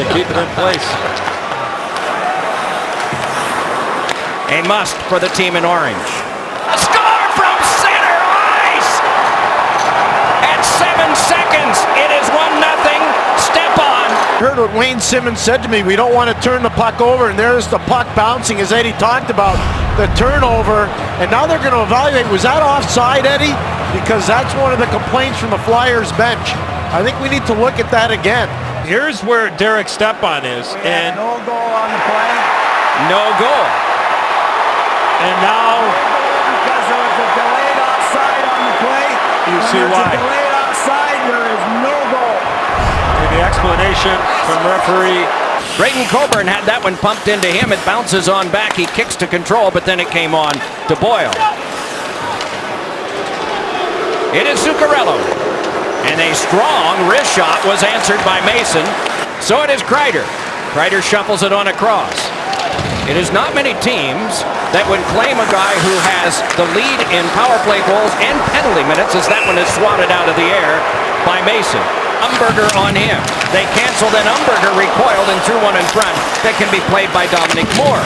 They keep it in place. A must for the team in orange. A score from center ice! At 7 seconds, it is 1-0. Step on. Heard what Wayne Simmonds said to me. We don't want to turn the puck over, and there's the puck bouncing, as Eddie talked about, the turnover. And now they're going to evaluate, was that offside, Eddie? Because that's one of the complaints from the Flyers bench. I think we need to look at that again. Here's where Derek Stepan is, and no goal on the play. No goal. And now Because there was a delayed offside on the play. you see why. Delayed offside, there is no goal. And the explanation from referee. Braden Coburn had that one pumped into him. It bounces on back. He kicks to control, but then it came on to Boyle. It is Zuccarello. And a strong wrist shot was answered by Mason. So it is Kreider. Kreider shuffles it on across. It is not many teams that would claim a guy who has the lead in power play goals and penalty minutes, as that one is swatted out of the air by Mason. Umberger on him. They canceled, and Umberger recoiled and threw one in front that can be played by Dominic Moore.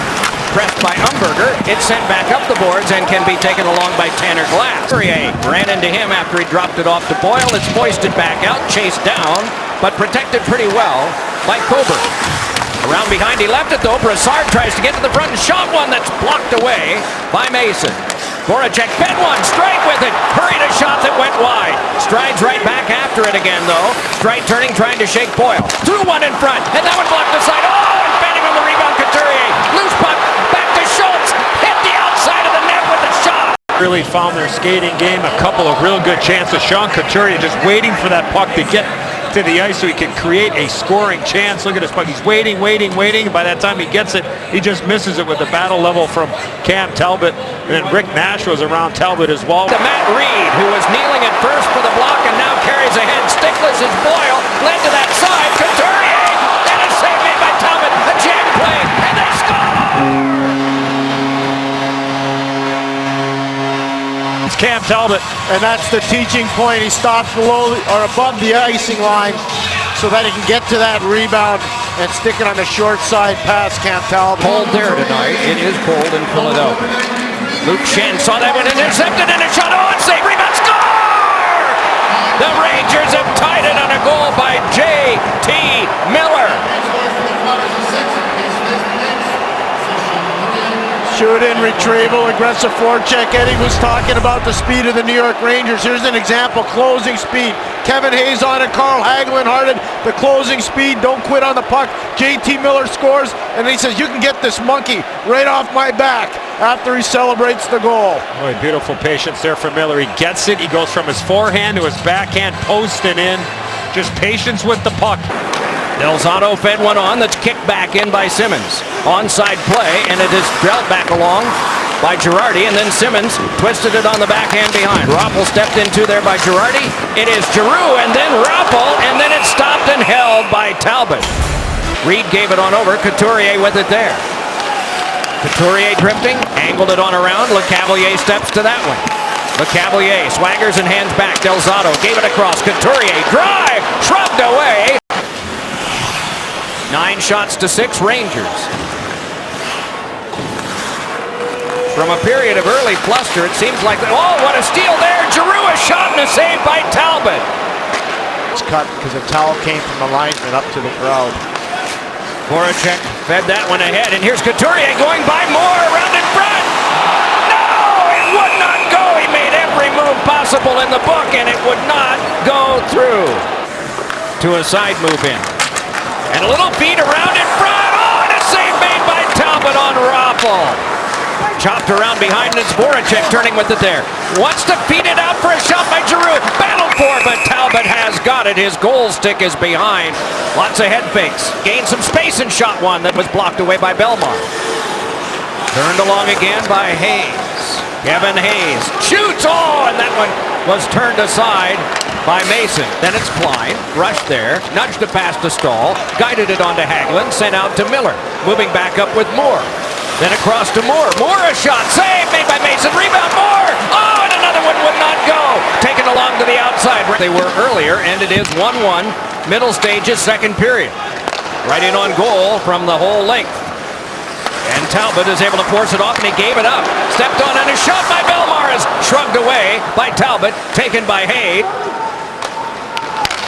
Pressed by Umberger, it's sent back up the boards and can be taken along by Tanner Glass. Couturier ran into him after he dropped it off to Boyle. It's foisted back out, chased down, but protected pretty well by Coburn. Around behind, he left it though. Brassard tries to get to the front and shot one that's blocked away by Mason. Voracek fed one, Stride with it, hurried a shot that went wide. Stride's right back after it again though. Stride turning, trying to shake Boyle. Threw one in front, and that one blocked aside. Oh, and bending on the rebound, Couturier. Loose puck, back to Schultz. Hit the outside of the net with the shot. Really found their skating game. A couple of real good chances. Sean Couturier just waiting for that puck to get to the ice so he can create a scoring chance. Look at this puck. He's waiting. By that time he gets it, he just misses it with the battle level from Cam Talbot. And then Rick Nash was around Talbot as well. To Matt Reed, who was kneeling at first for the block and now carries ahead. Stickless is Boyle, led to that side. Couturier, and a save made by Talbot. A jam play, and they score! It's Cam Talbot. And that's the teaching point. He stops below or above the icing line so that he can get to that rebound and stick it on the short side past Cam Talbot. Cold there tonight. It is cold in Philadelphia. Luke Shen saw that one intercepted and a shot on. Save, rebound, score! The Rangers have tied it on a goal by J.T. Miller. Shoot in, retrieval, aggressive forecheck. Eddie was talking about the speed of the New York Rangers. Here's an example, closing speed. Kevin Hayes on it, Carl Hagelin hearted the closing speed. Don't quit on the puck. JT Miller scores, and he says, you can get this monkey right off my back after he celebrates the goal. Boy, beautiful patience there for Miller. He gets it. He goes from his forehand to his backhand, posting in. Just patience with the puck. Del Zotto fed one on that's kicked back in by Simmons. Onside play, and it is dealt back along by Girardi, and then Simmons twisted it on the backhand behind. Raffl stepped into there by Girardi. It is Giroux, and then Raffl, and then it's stopped and held by Talbot. Reed gave it on over. Couturier with it there. Couturier drifting, angled it on around. LeCavalier steps to that one. LeCavalier swaggers and hands back. Del Zotto gave it across. Couturier drive, shrugged away. 9 shots to 6 Rangers. From a period of early bluster, it seems like, oh, what a steal there. Giroux, a shot and a save by Talbot. It's cut because the towel came from the linesman up to the crowd. Voracek fed that one ahead, and here's Couturier going by Moore around in front. No, it would not go. He made every move possible in the book, and it would not go through. To a side move in. And a little feed around in front. Oh, and a save made by Talbot on Raffl. Chopped around behind, and it's Voracek turning with it there. Wants to feed it out for a shot by Giroux. Battled for, but Talbot has got it. His goal stick is behind. Lots of head fakes. Gained some space and shot one that was blocked away by Belmont. Turned along again by Hayes. Kevin Hayes shoots. Oh, and that one was turned aside by Mason. Then it's Klein, rushed there, nudged the pass to Stahl, guided it onto Hagelin, sent out to Miller. Moving back up with Moore. Then across to Moore. Moore a shot, save made by Mason, rebound Moore! Oh, and another one would not go! Taken along to the outside where they were earlier, and it is 1-1, middle stages, second period. Right in on goal from the whole length. And Talbot is able to force it off, and he gave it up. Stepped on and a shot by Bellemare is shrugged away by Talbot, taken by Hay.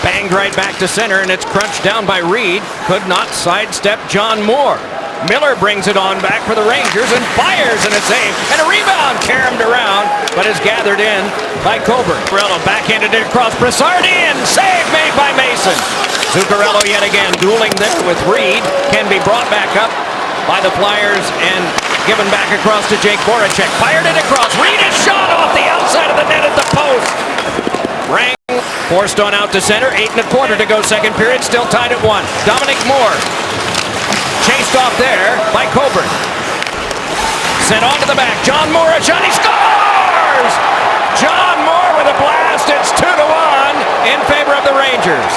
Banged right back to center, and it's crunched down by Reed. Could not sidestep John Moore. Miller brings it on back for the Rangers and fires, and it's save. And a rebound caromed around, but is gathered in by Coburn. Zuccarello backhanded it across. Brassard in. Save made by Mason. Zuccarello yet again dueling there with Reed. Can be brought back up by the Flyers and given back across to Jake Voracek. Fired it across. Reed is shot off the outside of the net at the post. Rang forced on out to center. 8 1/4 to go second period. Still tied at 1. Dominic Moore chased off there by Coburn. Sent on to the back. John Moore, a shot. He scores! John Moore with a blast. It's 2-1 in favor of the Rangers.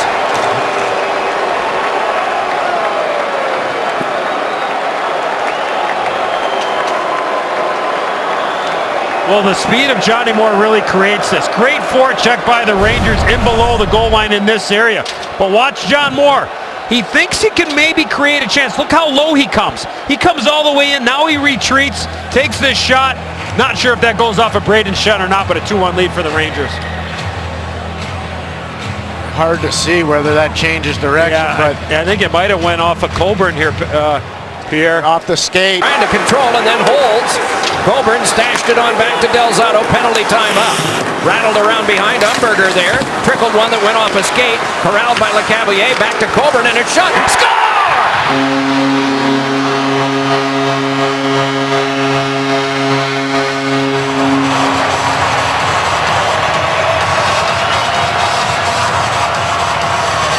Well, the speed of Johnny Moore really creates this. Great forecheck by the Rangers in below the goal line in this area. But watch John Moore. He thinks he can maybe create a chance. Look how low he comes. He comes all the way in. Now he retreats, takes this shot. Not sure if that goes off of Braden Shen or not, but a 2-1 lead for the Rangers. Hard to see whether that changes direction, Yeah, but I think it might have went off of Coburn here, Pierre. off the skate. Trying to control and then holds. Coburn stashed it on back to Delzato. Penalty time up. Rattled around behind Umberger there. Trickled one that went off a skate. Corralled by Lecavalier. Back to Coburn and it's shot. Score!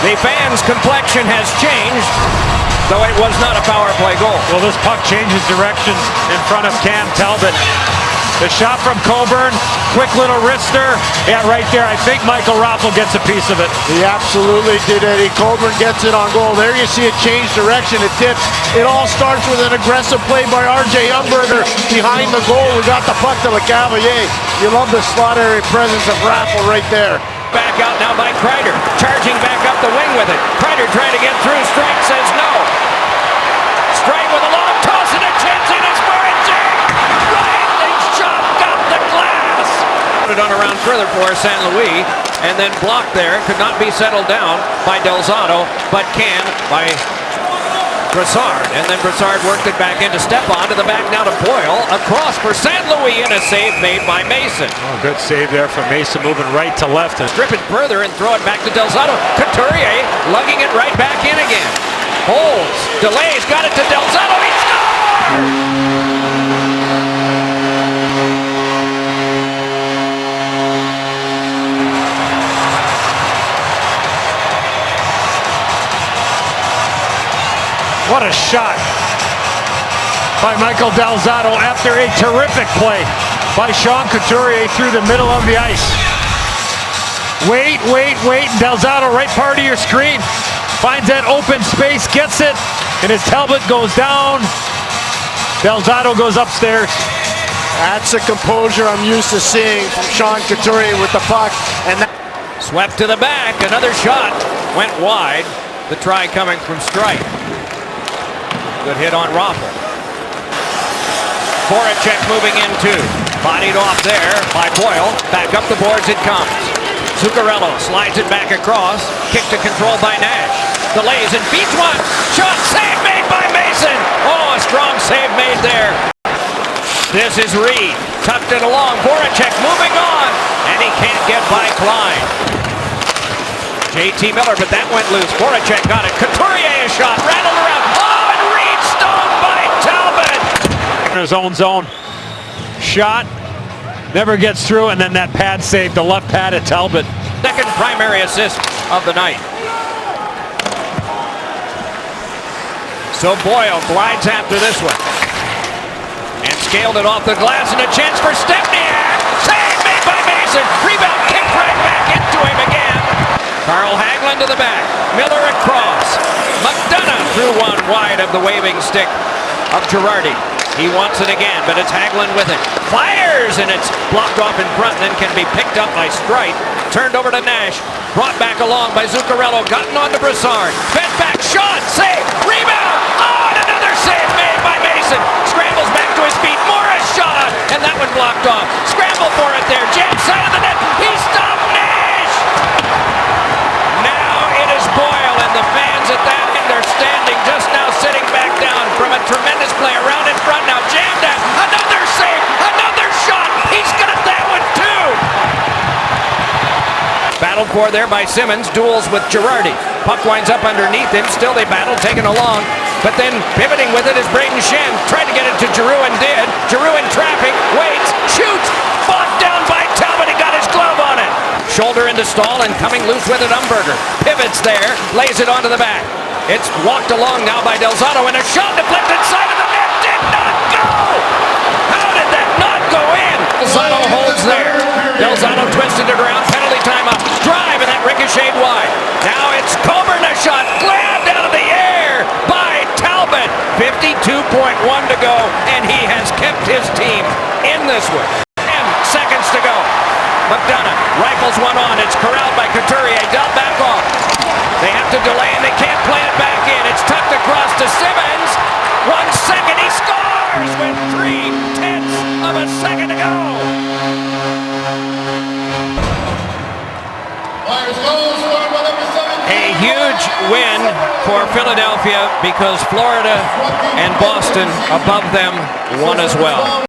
The fans' complexion has changed, though it was not a power play goal. Well, this puck changes direction in front of Cam Talbot. The shot from Coburn, quick little wrister. Yeah, right there. I think Michael Raffl gets a piece of it. He absolutely did, Eddie. Coburn gets it on goal. There you see it change direction. It tips. It all starts with an aggressive play by R.J. Umberger behind the goal. We got the puck to Lecavalier. You love the slot area presence of Raffl right there. Back out now by Kreider. Charging back up the wing with it. Kreider trying to get through. Strike says no. Strike with a long toss and a chance in his Voracek. Lightning shot got the glass. Put it on around further for San Luis and then blocked there. Could not be settled down by Delzato, but can by Brassard. And then Brassard worked it back into Stepan to the back now to Boyle. Across for San Luis and a save made by Mason. Oh, good save there from Mason, moving right to left. Strip it further and throw it back to Delzato. Couturier lugging it right back in again. Holds, delays, got it to Delzato. He scores! What a shot by Michael Delzato after a terrific play by Sean Couturier through the middle of the ice. Wait. Delzato, right part of your screen. Finds that open space, gets it, and as Talbot goes down, Delzato goes upstairs. That's the composure I'm used to seeing from Sean Couturier with the puck. And Swept to the back. Another shot went wide. The try coming from Strike. Good hit on Raffl. Voracek moving in too. Bodied off there by Boyle. Back up the boards it comes. Zuccarello slides it back across. Kick to control by Nash. Delays and beats one. Shot save made by Mason. Oh, a strong save made there. This is Reed. Tucked it along. Voracek moving on. And he can't get by Klein. JT Miller, but that went loose. Voracek got it. Couturier a shot. Rattled around. Oh, and Reed stoned by Talbot. In his own zone. Shot. Never gets through, and then that pad save, the left pad at Talbot. Second primary assist of the night. So Boyle glides after this one. And scaled it off the glass, and a chance for Stepniak. Save made by Mason. Rebound kicked right back into him again. Carl Hagelin to the back. Miller across. McDonough threw one wide of the waving stick of Girardi. He wants it again, but it's Hagelin with it. Fires, and it's blocked off in front, then can be picked up by Streit. Turned over to Nash. Brought back along by Zuccarello. Gotten on to Brassard. Fed back, shot, save, rebound. Oh, and another save made by Mason. Scrambles back to his feet. Morris shot, and that one blocked off. Scramble for it there. Jam side of the net. He stopped Nash. Now it is Boyle, and the fans at that end are standing just now, sitting back down from a tremendous play around in front now. Jammed at another save, another shot. He's got that one too. Battled for there by Simmons. Duels with Girardi. Puck winds up underneath him. Still they battle, taken along. But then pivoting with it is Braden Shen. Tried to get it to Giroux and did. Giroux in traffic. Waits. Shoots. Fought down by Talbot. He got his glove on it. Shoulder into Stahl and coming loose with it, Umberger. Pivots there. Lays it onto the back. It's walked along now by Delzato, and a shot deflected side of the net. Did not go! How did that not go in? Delzato holds there. Delzato twisted it around. Penalty timeout. Drive, and that ricocheted wide. Now it's Coburn, a shot grabbed out of the air by Talbot. 52.1 to go, and he has kept his team in this one. 10 seconds to go. McDonough rifles one on. It's corralled by Couturier. Dealt back off. They have to delay, and they can't play it back in. It's tucked across to Simmons. 1 second. He scores with 3/10 of a second to go. A huge win for Philadelphia because Florida and Boston above them won as well.